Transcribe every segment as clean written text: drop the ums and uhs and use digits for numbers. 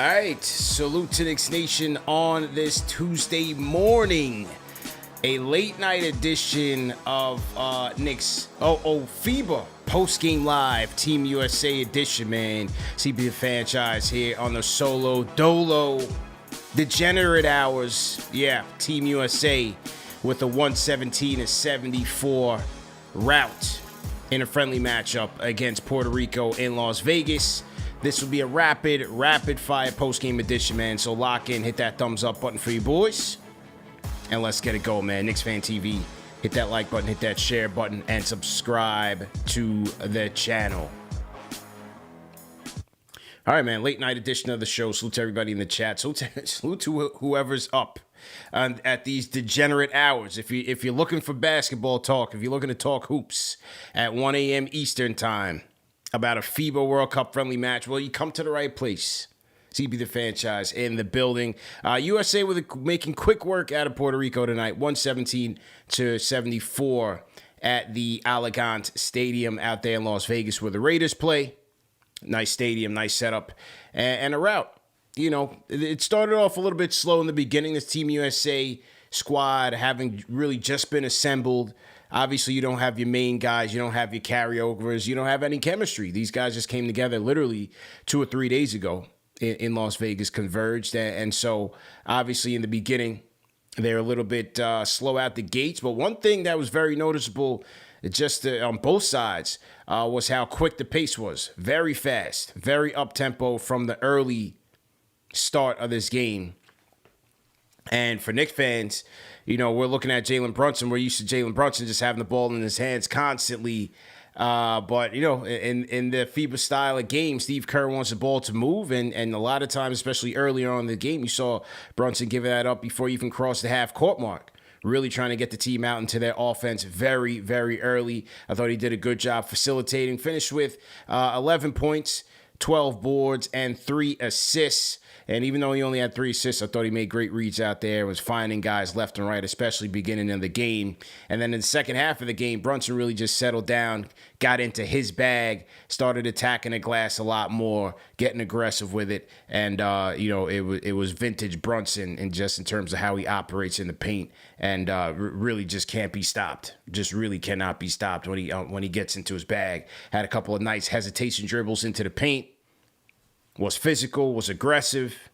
right, salute to Knicks Nation on this Tuesday morning. A late night edition of Knicks FIBA post-game live Team USA edition, man. CB franchise here on the solo dolo degenerate hours. Yeah, Team USA with a 117-74 rout in a friendly matchup against Puerto Rico in Las Vegas. This will be a rapid fire post-game edition, man. So lock in, hit that thumbs up button for you boys. And let's get it going, man. KnicksFanTV, hit that like button, hit that share button, and subscribe to the channel. All right, man. Late night edition of the show. Salute to everybody in the chat. Salute to whoever's up at these degenerate hours. If you're looking for basketball talk, if you're looking to talk hoops at 1 a.m. Eastern time about a FIBA World Cup friendly match, well, you come to the right place. CB the franchise in the building. USA making quick work out of Puerto Rico tonight, 117-74 at the Allegiant Stadium out there in Las Vegas where the Raiders play. Nice stadium, nice setup, and a rout. You know, it started off a little bit slow in the beginning. This Team USA squad having really just been assembled. Obviously, you don't have your main guys. You don't have your carryovers. You don't have any chemistry. These guys just came together literally 2 or 3 days ago in Las Vegas, converged. And so, obviously, in the beginning, they're a little bit slow out the gates. But one thing that was very noticeable just on both sides was how quick the pace was. Very fast, very up-tempo from the early start of this game. And for Knicks fans, you know, we're looking at Jalen Brunson. We're used to Jalen Brunson just having the ball in his hands constantly. But, you know, in the FIBA style of game, Steve Kerr wants the ball to move. And a lot of times, especially earlier on in the game, you saw Brunson give that up before he even crossed the half-court mark. Really trying to get the team out into their offense very, very early. I thought he did a good job facilitating. Finished with 11 points, 12 boards, and 3 assists. And even though he only had 3 assists, I thought he made great reads out there, was finding guys left and right, especially beginning of the game. And then in the second half of the game, Brunson really just settled down, got into his bag, started attacking the glass a lot more, getting aggressive with it. And, you know, it was vintage Brunson in terms of how he operates in the paint, and really just can't be stopped. Just really cannot be stopped when he gets into his bag. Had a couple of nice hesitation dribbles into the paint. Was physical, was aggressive,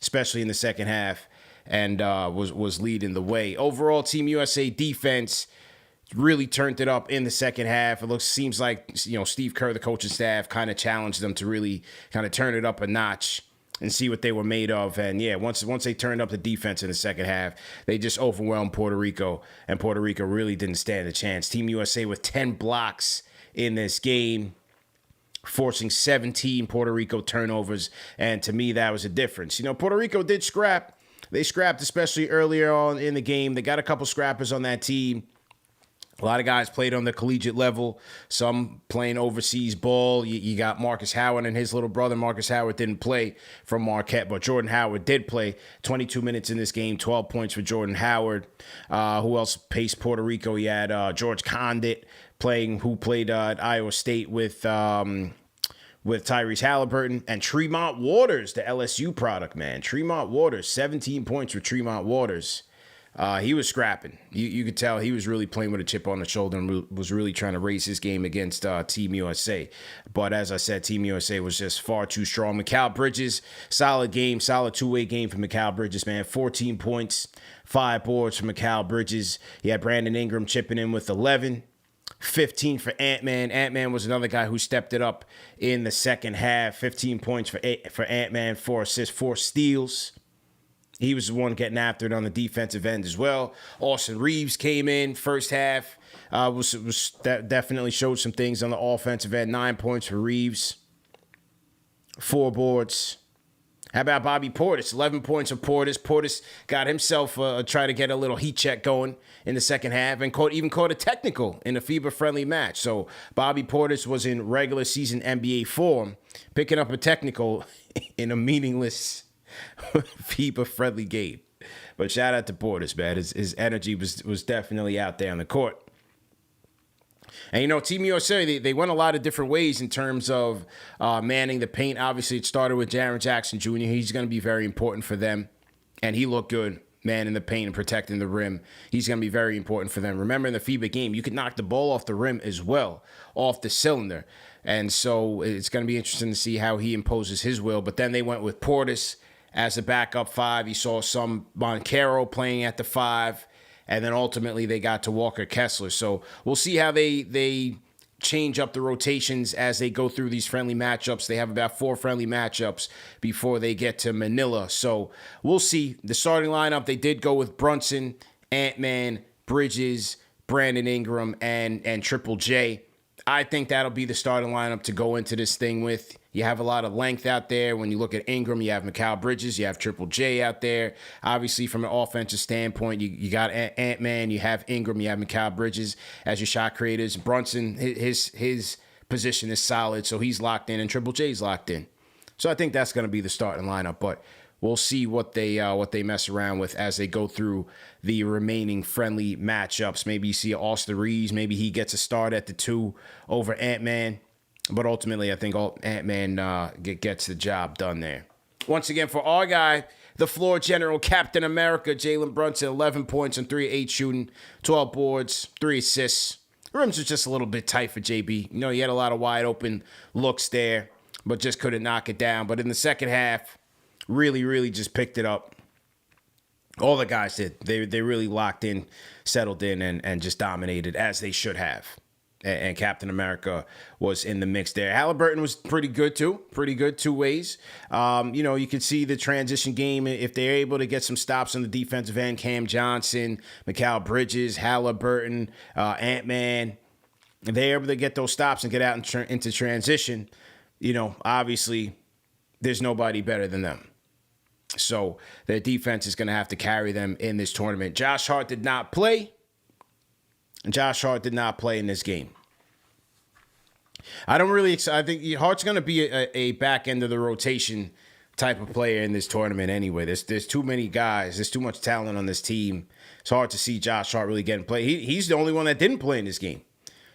especially in the second half, and was leading the way. Overall, Team USA defense really turned it up in the second half. Seems like, you know, Steve Kerr, the coaching staff, kind of challenged them to really kind of turn it up a notch and see what they were made of. And yeah, once they turned up the defense in the second half, they just overwhelmed Puerto Rico, and Puerto Rico really didn't stand a chance. Team USA with 10 blocks in this game, forcing 17 Puerto Rico turnovers, and to me, that was a difference. You know, Puerto Rico did scrap. They scrapped, especially earlier on in the game. They got a couple scrappers on that team. A lot of guys played on the collegiate level, some playing overseas ball. You got Marcus Howard and his little brother. Marcus Howard didn't play from Marquette, but Jordan Howard did play 22 minutes in this game, 12 points for Jordan Howard. Who else paced Puerto Rico? He had George Condit who played at Iowa State with Tyrese Halliburton, and Tremont Waters, the LSU product, man. Tremont Waters, 17 points for Tremont Waters. He was scrapping. You could tell he was really playing with a chip on the shoulder and was really trying to raise his game against Team USA. But as I said, Team USA was just far too strong. Mikal Bridges, solid game, solid two-way game for Mikal Bridges, man. 14 points, 5 boards for Mikal Bridges. He had Brandon Ingram chipping in with 11. 15 for Ant-Man. Ant-Man was another guy who stepped it up in the second half. 15 points for Ant-Man, 4 assists, 4 steals. He was the one getting after it on the defensive end as well. Austin Reeves came in first half. That definitely showed some things on the offensive end. 9 points for Reeves, 4 boards. How about Bobby Portis? 11 points for Portis. Portis got himself try to get a little heat check going in the second half and even caught a technical in a FIBA-friendly match. So Bobby Portis was in regular season NBA form, picking up a technical in a meaningless FIBA-friendly game. But shout out to Portis, man. His energy was definitely out there on the court. And, Team USA, they went a lot of different ways in terms of manning the paint. Obviously, it started with Jaren Jackson Jr. He's going to be very important for them. And he looked good, manning the paint and protecting the rim. He's going to be very important for them. Remember, in the FIBA game, you could knock the ball off the rim as well, off the cylinder. And so it's going to be interesting to see how he imposes his will. But then they went with Portis as a backup 5. You saw some Moncaro playing at the 5. And then ultimately they got to Walker Kessler. So we'll see how they change up the rotations as they go through these friendly matchups. They have about 4 friendly matchups before they get to Manila. So we'll see. The starting lineup, they did go with Brunson, Ant-Man, Bridges, Brandon Ingram, and Triple J. I think that'll be the starting lineup to go into this thing with. You have a lot of length out there. When you look at Ingram, you have Mikal Bridges, you have Triple J out there. Obviously, from an offensive standpoint, you got Ant-Man, you have Ingram, you have Mikal Bridges as your shot creators. Brunson, his position is solid, so he's locked in, and Triple J's locked in. So I think that's going to be the starting lineup, but we'll see what they mess around with as they go through the remaining friendly matchups. Maybe you see Austin Reeves. Maybe he gets a start at the 2 over Ant-Man. But ultimately, I think Ant-Man gets the job done there. Once again, for our guy, the floor general, Captain America, Jalen Brunson, 11 points on 3 of 8 shooting, 12 boards, 3 assists. The rims was just a little bit tight for JB. He had a lot of wide open looks there, but just couldn't knock it down. But in the second half, really, really just picked it up. All the guys did. They really locked in, settled in, and just dominated as they should have. And Captain America was in the mix there. Halliburton was pretty good, too. Pretty good 2 ways. You could see the transition game. If they're able to get some stops on the defensive end, Cam Johnson, Mikal Bridges, Halliburton, Ant-Man, if they're able to get those stops and get out into transition, obviously there's nobody better than them. So their defense is going to have to carry them in this tournament. Josh Hart did not play. Josh Hart did not play in this game. I think Hart's going to be a back end of the rotation type of player in this tournament anyway. There's too many guys. There's too much talent on this team. It's hard to see Josh Hart really getting play. He's the only one that didn't play in this game.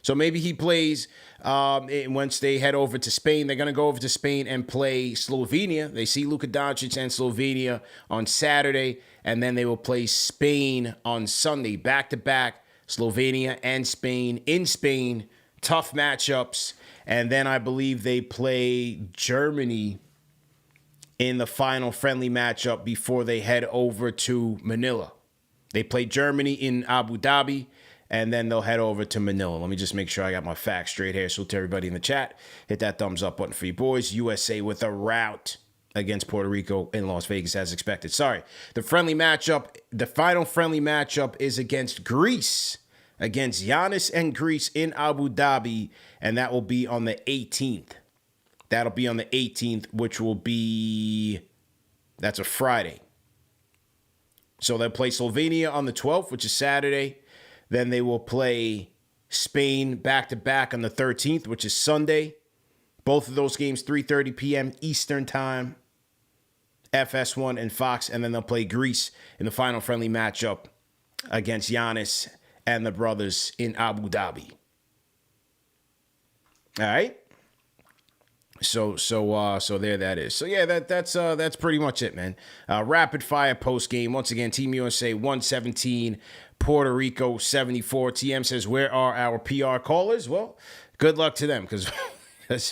So maybe he plays once they head over to Spain. They're going to go over to Spain and play Slovenia. They see Luka Doncic and Slovenia on Saturday, and then they will play Spain on Sunday, back-to-back. Slovenia and Spain in Spain, tough matchups. And then I believe they play Germany in the final friendly matchup before they head over to Manila. They play Germany in Abu Dhabi, and then they'll head over to Manila. Let me just make sure I got my facts straight here. So to everybody in the chat, hit that thumbs up button for you boys. USA with a rout against Puerto Rico in Las Vegas as expected. Sorry. The final friendly matchup is against Greece, against Giannis and Greece in Abu Dhabi, and that will be on the 18th. That'll be on the 18th, that's a Friday. So they'll play Slovenia on the 12th, which is Saturday. Then they will play Spain back-to-back on the 13th, which is Sunday. Both of those games, 3:30 p.m. Eastern Time. FS1 and Fox, and then they'll play Greece in the final friendly matchup against Giannis and the brothers in Abu Dhabi. All right. So there that is. So yeah, that's pretty much it, man. Rapid fire post game. Once again, Team USA 117, Puerto Rico 74. TM says, where are our PR callers? Well, good luck to them because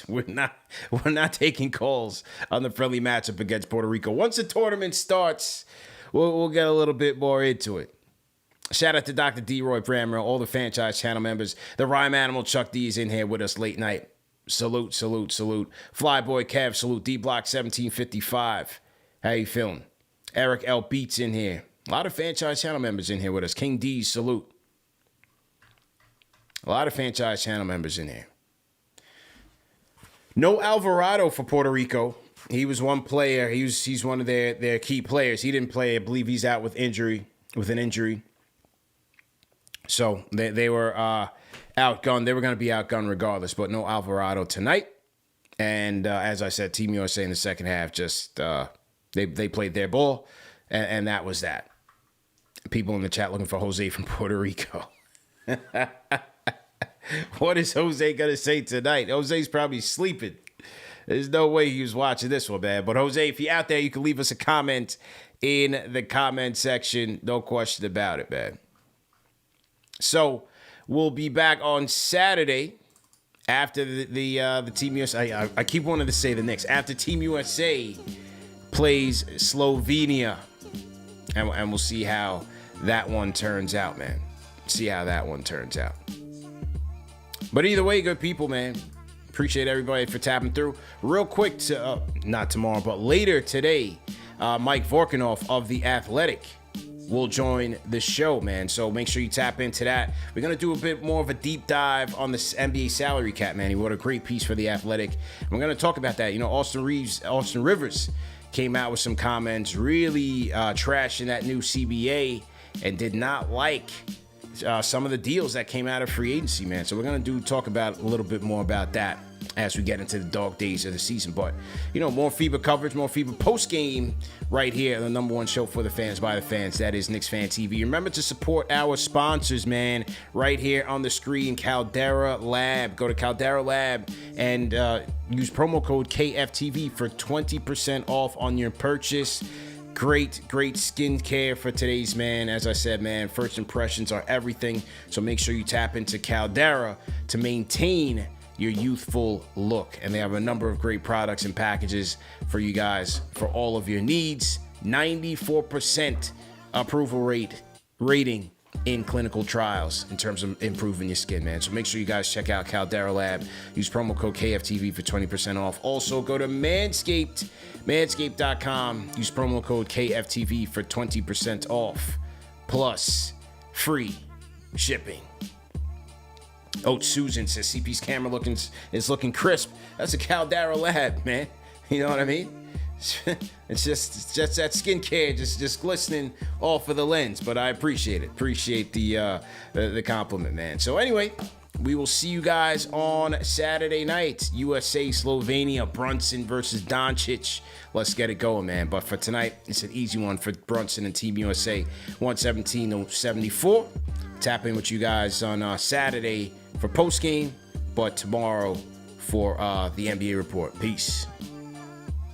we're not taking calls on the friendly matchup against Puerto Rico. Once the tournament starts, we'll get a little bit more into it. Shout out to Dr. D-Roy Brammer, all the franchise channel members. The Rhyme Animal Chuck D is in here with us late night. Salute. Flyboy Kev, salute. D-Block 1755. How you feeling? Eric L. Beats in here. A lot of franchise channel members in here with us. King D, salute. A lot of franchise channel members in here. No Alvarado for Puerto Rico. He was one player. He's one of their key players. He didn't play. I believe he's out with an injury. So they were outgunned. They were going to be outgunned regardless, but no Alvarado tonight. And as I said, Team USA in the second half just they played their ball, and that was that. People in the chat looking for Jose from Puerto Rico. What is Jose going to say tonight? Jose's probably sleeping. There's no way he was watching this one, man. But Jose, if you're out there, you can leave us a comment in the comment section. No question about it, man. So we'll be back on Saturday after the Team USA. I keep wanting to say the Knicks. After Team USA plays Slovenia. And we'll see how that one turns out, man. See how that one turns out. But either way, good people, man. Appreciate everybody for tapping through. Real quick, not tomorrow, but later today, Mike Vorkanoff of The Athletic will join the show, man. So make sure you tap into that. We're going to do a bit more of a deep dive on this NBA salary cap, man. He wrote a great piece for The Athletic. We're going to talk about that. You know, Austin Rivers came out with some comments really trashing that new CBA and did not like some of the deals that came out of free agency, man. So we're going to talk about a little bit more about that as we get into the dog days of the season. But, you know, more FIBA coverage, more FIBA post-game right here, the number one show for the fans, by the fans. That is KnicksFanTV. Remember to support our sponsors, man, right here on the screen, Caldera Lab. Go to Caldera Lab and use promo code KFTV for 20% off on your purchase. Great skincare for today's man. As I said, man, first impressions are everything. So make sure you tap into Caldera to maintain your youthful look. And they have a number of great products and packages for you guys for all of your needs. 94% approval rating in clinical trials in terms of improving your skin, man. So make sure you guys check out Caldera Lab. Use promo code KFTV for 20% off. Also, go to Manscaped, manscaped.com. Use promo code KFTV for 20% off. Plus, free shipping. Oh, Susan says CP's camera is looking crisp. That's a Caldera Lab, man. You know what I mean? It's just that skincare just glistening off of the lens, but I appreciate it. Appreciate the compliment, man. So anyway, we will see you guys on Saturday night. USA, Slovenia, Brunson versus Doncic. Let's get it going, man. But for tonight, it's an easy one for Brunson and Team USA, 117-74. Tap in with you guys on Saturday for post game, but tomorrow for the NBA report. Peace.